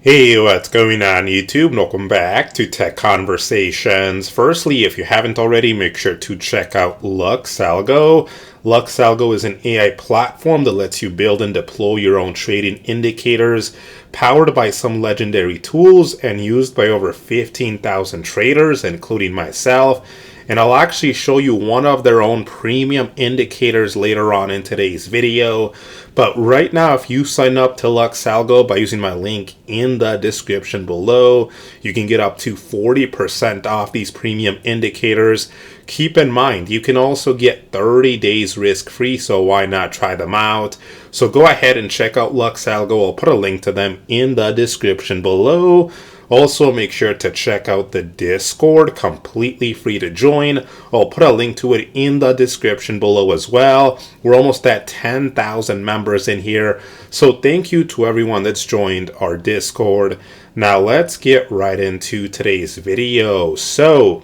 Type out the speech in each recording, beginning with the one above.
Hey, what's going on YouTube? Welcome back to Tech Conversations. Firstly, if you haven't already, make sure to check out LuxAlgo. LuxAlgo is an AI platform that lets you build and deploy your own trading indicators, powered by some legendary tools and used by over 15,000 traders, including myself. And I'll actually show you one of their own premium indicators later on in today's video. But right now, if you sign up to LuxAlgo by using my link in the description below, you can get up to 40% off these premium indicators. Keep in mind, you can also get 30 days risk-free, so why not try them out? So go ahead and check out LuxAlgo. I'll put a link to them in the description below. Also, make sure to check out the Discord, completely free to join. I'll put a link to it in the description below as well. We're almost at 10,000 members in here, so thank you to everyone that's joined our Discord. Now let's get right into today's video. So,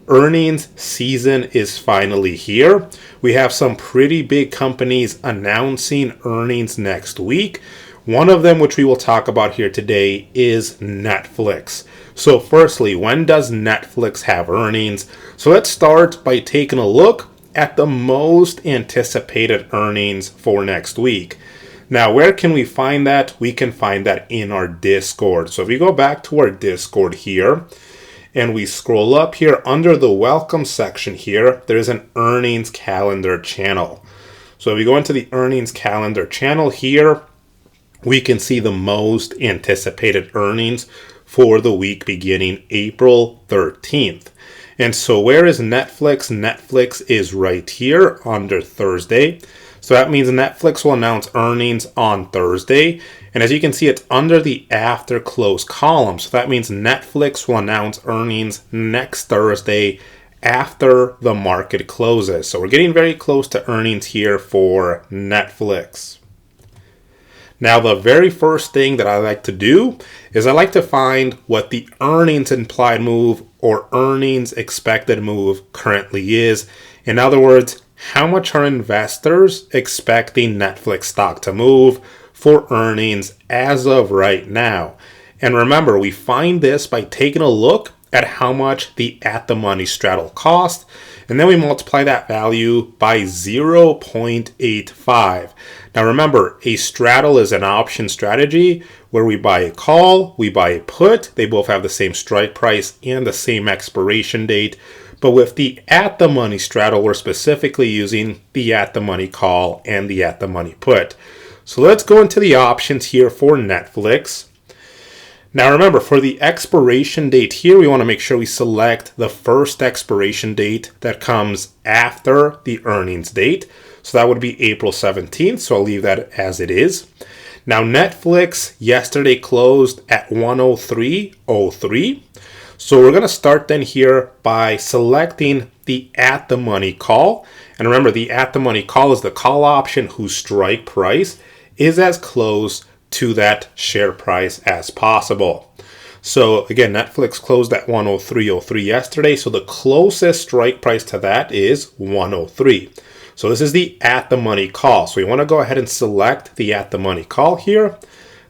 earnings season is finally here. We have some pretty big companies announcing earnings next week. One of them, which we will talk about here today, is Netflix. So firstly, when does Netflix have earnings? So let's start by taking a look at the most anticipated earnings for next week. Now, where can we find that? We can find that in our Discord. So if we go back to our Discord here, and we scroll up here under the welcome section here, there's an earnings calendar channel. So if we go into the earnings calendar channel here, we can see the most anticipated earnings for the week beginning April 13th. And so where is Netflix? Netflix is right here under Thursday. So that means Netflix will announce earnings on Thursday. And as you can see, it's under the after close column. So that means Netflix will announce earnings next Thursday after the market closes. So we're getting very close to earnings here for Netflix. Now, the very first thing that I like to do is I like to find what the earnings implied move or earnings expected move currently is. In other words, how much are investors expecting Netflix stock to move for earnings as of right now? And remember, we find this by taking a look at how much the at-the-money straddle cost, and then we multiply that value by 0.85. Now remember, a straddle is an option strategy where we buy a call, we buy a put. They both have the same strike price and the same expiration date. But with the at-the-money straddle, we're specifically using the at-the-money call and the at-the-money put. So let's go into the options here for Netflix. Now remember, for the expiration date here, we want to make sure we select the first expiration date that comes after the earnings date. So that would be April 17th, so I'll leave that as it is. Now Netflix yesterday closed at 103.03. So we're going to start then here by selecting the at-the-money call. And remember, the at-the-money call is the call option whose strike price is as close to that share price as possible. So again, Netflix closed at 103.03 yesterday. So the closest strike price to that is 103. So this is the at-the-money call. So we want to go ahead and select the at-the-money call here.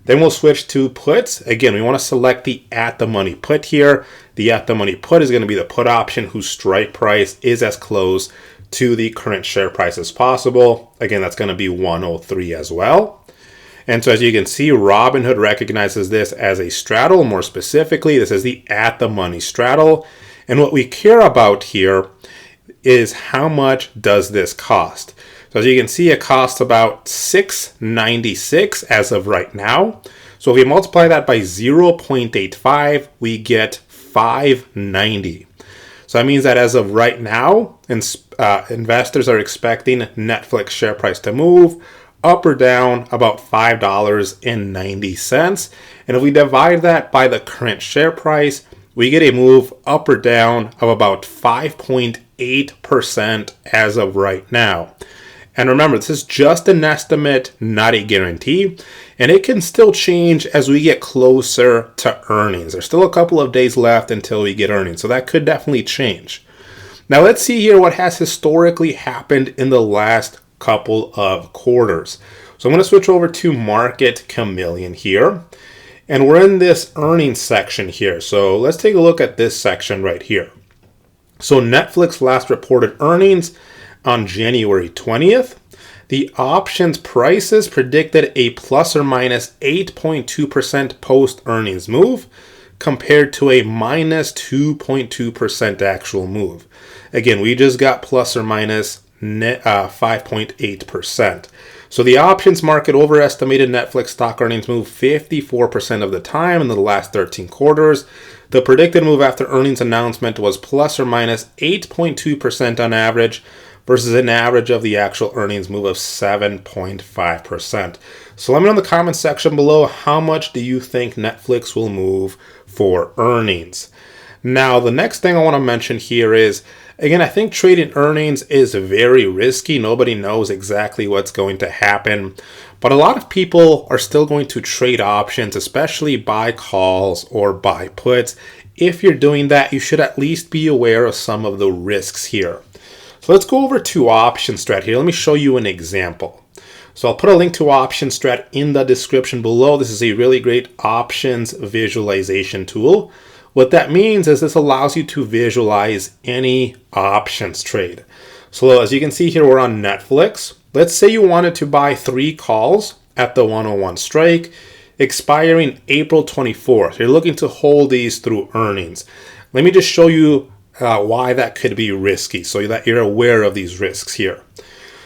Then we'll switch to puts. Again, we want to select the at-the-money put here. The at-the-money put is going to be the put option whose strike price is as close to the current share price as possible. Again, that's going to be 103 as well. And so as you can see, Robinhood recognizes this as a straddle. More specifically, this is the at-the-money straddle. And what we care about here is how much does this cost. So as you can see, it costs about $6.96 as of right now. So if we multiply that by 0.85, we get $5.90. So that means that as of right now, investors are expecting Netflix share price to move up or down about $5.90. And if we divide that by the current share price, we get a move up or down of about 5.8% as of right now. And remember, this is just an estimate, not a guarantee, and it can still change as we get closer to earnings. There's still a couple of days left until we get earnings, so that could definitely change. Now let's see here what has historically happened in the last couple of quarters. So I'm going to switch over to Market Chameleon here. And we're in this earnings section here. So let's take a look at this section right here. So Netflix last reported earnings on January 20th. The options prices predicted a plus or minus 8.2% post-earnings move compared to a minus 2.2% actual move. Again, we just got plus or minus 5.8%. So the options market overestimated Netflix stock earnings move 54% of the time in the last 13 quarters. The predicted move after earnings announcement was plus or minus 8.2% on average versus an average of the actual earnings move of 7.5%. So let me know in the comment section below, how much do you think Netflix will move for earnings? Now, the next thing I want to mention here is, again, I think trading earnings is very risky. Nobody knows exactly what's going to happen. But a lot of people are still going to trade options, especially buy calls or buy puts. If you're doing that, you should at least be aware of some of the risks here. So let's go over to option strat here. Let me show you an example. So I'll put a link to option strat in the description below. This is a really great options visualization tool. What that means is this allows you to visualize any options trade. So as you can see here, we're on Netflix. Let's say you wanted to buy 3 calls at the 101 strike, expiring April 24th. You're looking to hold these through earnings. Let me just show you why that could be risky so that you're aware of these risks here.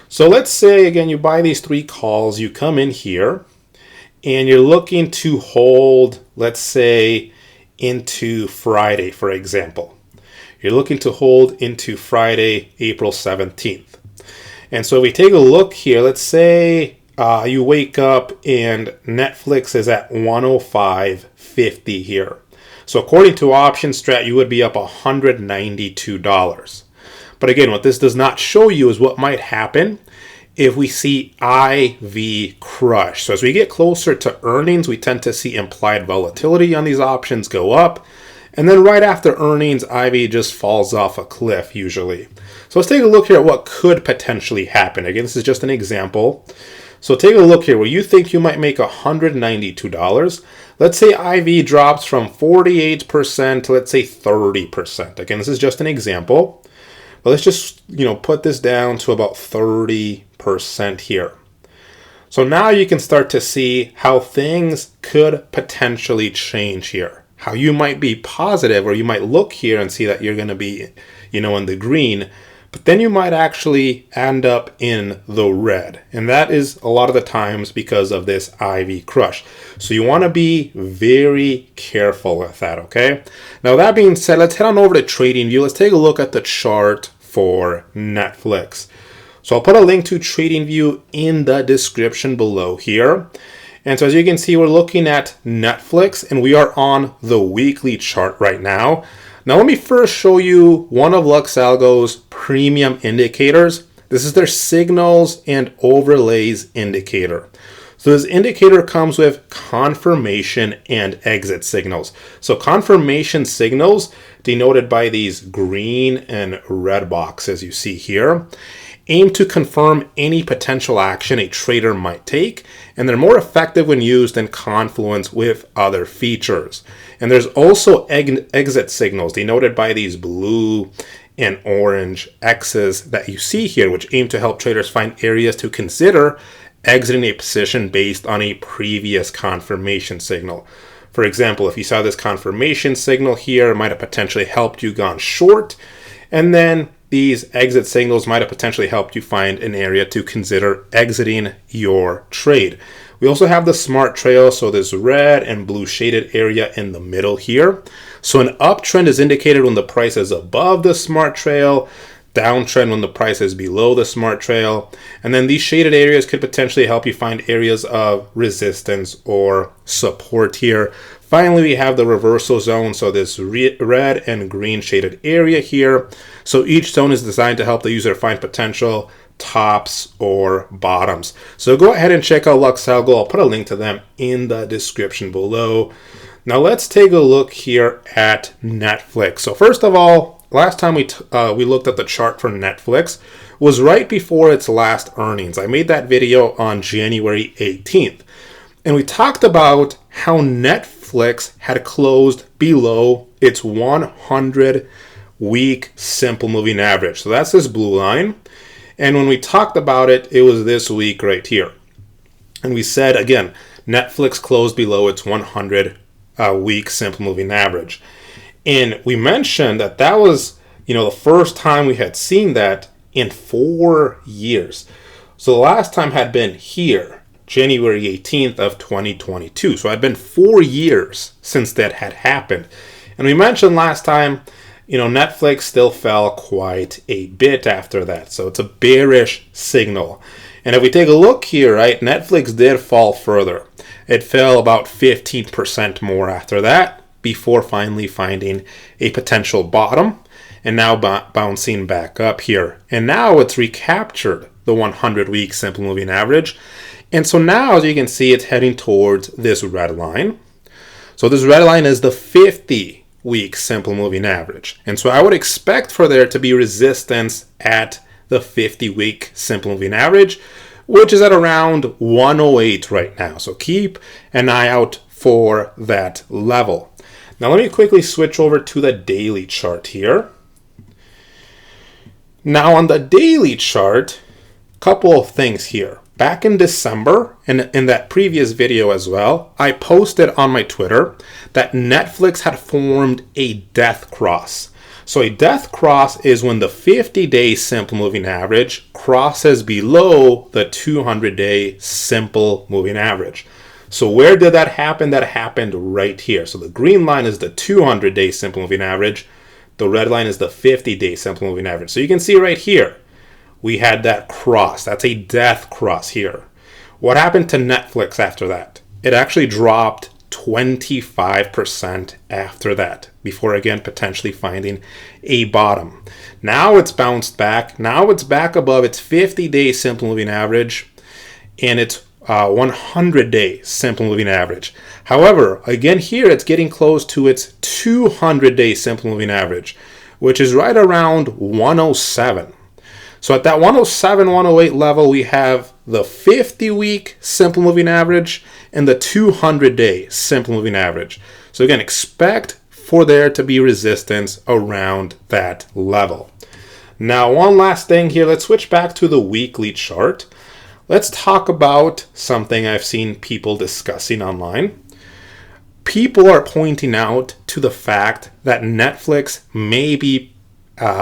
So let's say, again, you buy these 3 calls, you come in here, and you're looking to hold, let's say, into Friday, for example. You're looking to hold into Friday, April 17th. And so if we take a look here, let's say you wake up and Netflix is at 105.50 here. So according to option strat, you would be up $192. But again, what this does not show you is what might happen if we see IV crush. So as we get closer to earnings, we tend to see implied volatility on these options go up. And then right after earnings, IV just falls off a cliff usually. So let's take a look here at what could potentially happen. Again, this is just an example. So take a look here where you think you might make $192. Let's say IV drops from 48% to, let's say, 30%. Again, this is just an example. But let's just, put this down to about 30% here. So now you can start to see how things could potentially change here. How you might be positive, or you might look here and see that you're going to be, in the green. But then you might actually end up in the red. And that is a lot of the times because of this IV crush. So you want to be very careful with that, okay? Now that being said, let's head on over to TradingView. Let's take a look at the chart for Netflix. So I'll put a link to TradingView in the description below here. And so as you can see, we're looking at Netflix and we are on the weekly chart right now. Now let me first show you one of LuxAlgo's premium indicators. This is their signals and overlays indicator. So this indicator comes with confirmation and exit signals. So confirmation signals, denoted by these green and red boxes you see here, aim to confirm any potential action a trader might take, and they're more effective when used in confluence with other features. And there's also exit signals denoted by these blue and orange X's that you see here, which aim to help traders find areas to consider exiting a position based on a previous confirmation signal. For example, if you saw this confirmation signal here, it might have potentially helped you gone short, and then these exit signals might have potentially helped you find an area to consider exiting your trade. We also have the smart trail, so this red and blue shaded area in the middle here. So an uptrend is indicated when the price is above the smart trail, downtrend when the price is below the smart trail, and then these shaded areas could potentially help you find areas of resistance or support here. Finally, we have the reversal zone, so this red and green shaded area here. So each zone is designed to help the user find potential tops or bottoms. So go ahead and check out LuxAlgo. I'll put a link to them in the description below. Now let's take a look here at Netflix. So first of all, last time we looked at the chart for Netflix was right before its last earnings. I made that video on January 18th. And we talked about how Netflix had closed below its 100-week simple moving average. So that's this blue line. And when we talked about it, it was this week right here. And we said, again, Netflix closed below its 100-week simple moving average. And we mentioned that that was, the first time we had seen that in 4 years. So the last time had been here, January 18th of 2022. So it had been 4 years since that had happened. And we mentioned last time, Netflix still fell quite a bit after that. So it's a bearish signal. And if we take a look here, right, Netflix did fall further. It fell about 15% more after that before finally finding a potential bottom and now bouncing back up here. And now it's recaptured the 100-week simple moving average. And so now, as you can see, it's heading towards this red line. So this red line is the 50-week simple moving average. And so I would expect for there to be resistance at the 50-week simple moving average, which is at around 108 right now. So keep an eye out for that level. Now let me quickly switch over to the daily chart here. Now on the daily chart, a couple of things here. Back in December, and in that previous video as well, I posted on my Twitter that Netflix had formed a death cross. So a death cross is when the 50-day simple moving average crosses below the 200-day simple moving average. So where did that happen? That happened right here. So the green line is the 200-day simple moving average. The red line is the 50-day simple moving average. So you can see right here, we had that cross. That's a death cross here. What happened to Netflix after that? It actually dropped 25% after that, before again potentially finding a bottom. Now it's bounced back. Now it's back above its 50-day simple moving average and its 100-day simple moving average. However, again here it's getting close to its 200-day simple moving average, which is right around 107. So at that 107, 108 level, we have the 50-week simple moving average and the 200-day simple moving average. So again, expect for there to be resistance around that level. Now, one last thing here. Let's switch back to the weekly chart. Let's talk about something I've seen people discussing online. People are pointing out to the fact that Netflix may be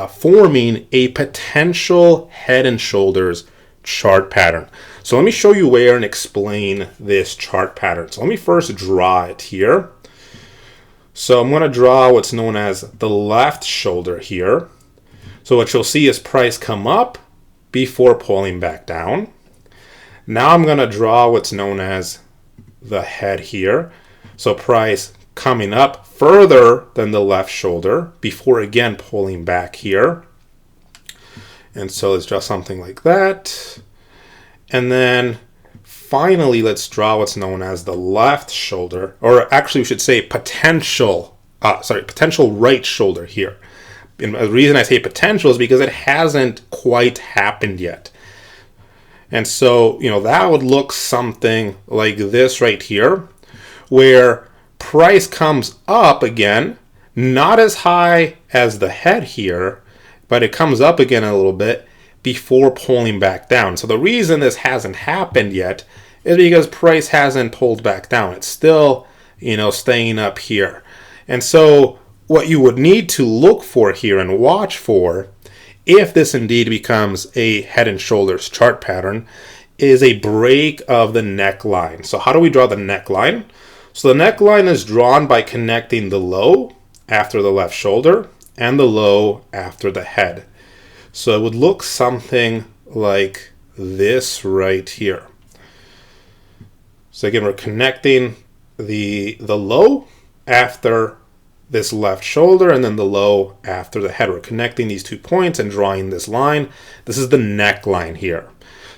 forming a potential head and shoulders chart pattern. So let me show you where and explain this chart pattern. So let me first draw it here. So I'm going to draw what's known as the left shoulder here. So what you'll see is price come up before pulling back down. Now I'm going to draw what's known as the head here. So price coming up further than the left shoulder before again pulling back here. And so let's draw something like that. And then finally, let's draw what's known as the left shoulder, or actually we should say potential right shoulder here. And the reason I say potential is because it hasn't quite happened yet. And so, that would look something like this right here, where price comes up again, not as high as the head here, but it comes up again a little bit before pulling back down. So the reason this hasn't happened yet is because price hasn't pulled back down. It's still, staying up here. And so what you would need to look for here and watch for, if this indeed becomes a head and shoulders chart pattern, is a break of the neckline. So how do we draw the neckline? So the neckline is drawn by connecting the low after the left shoulder and the low after the head. So it would look something like this right here. So again, we're connecting the low after this left shoulder and then the low after the head. We're connecting these 2 points and drawing this line. This is the neckline here.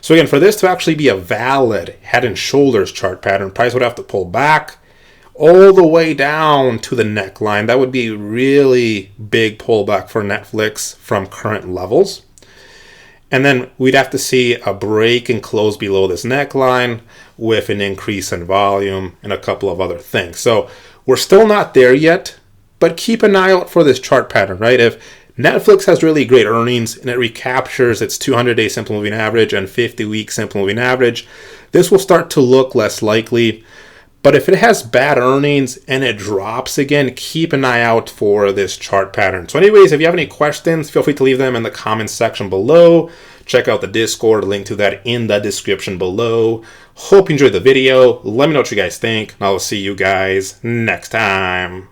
So again, for this to actually be a valid head and shoulders chart pattern, price would have to pull back all the way down to the neckline. That would be a really big pullback for Netflix from current levels. And then we'd have to see a break and close below this neckline with an increase in volume and a couple of other things. So we're still not there yet, but keep an eye out for this chart pattern, right? If Netflix has really great earnings and it recaptures its 200-day simple moving average and 50-week simple moving average, this will start to look less likely. But if it has bad earnings and it drops again, keep an eye out for this chart pattern. So anyways, if you have any questions, feel free to leave them in the comments section below. Check out the Discord, link to that in the description below. Hope you enjoyed the video. Let me know what you guys think, and I'll see you guys next time.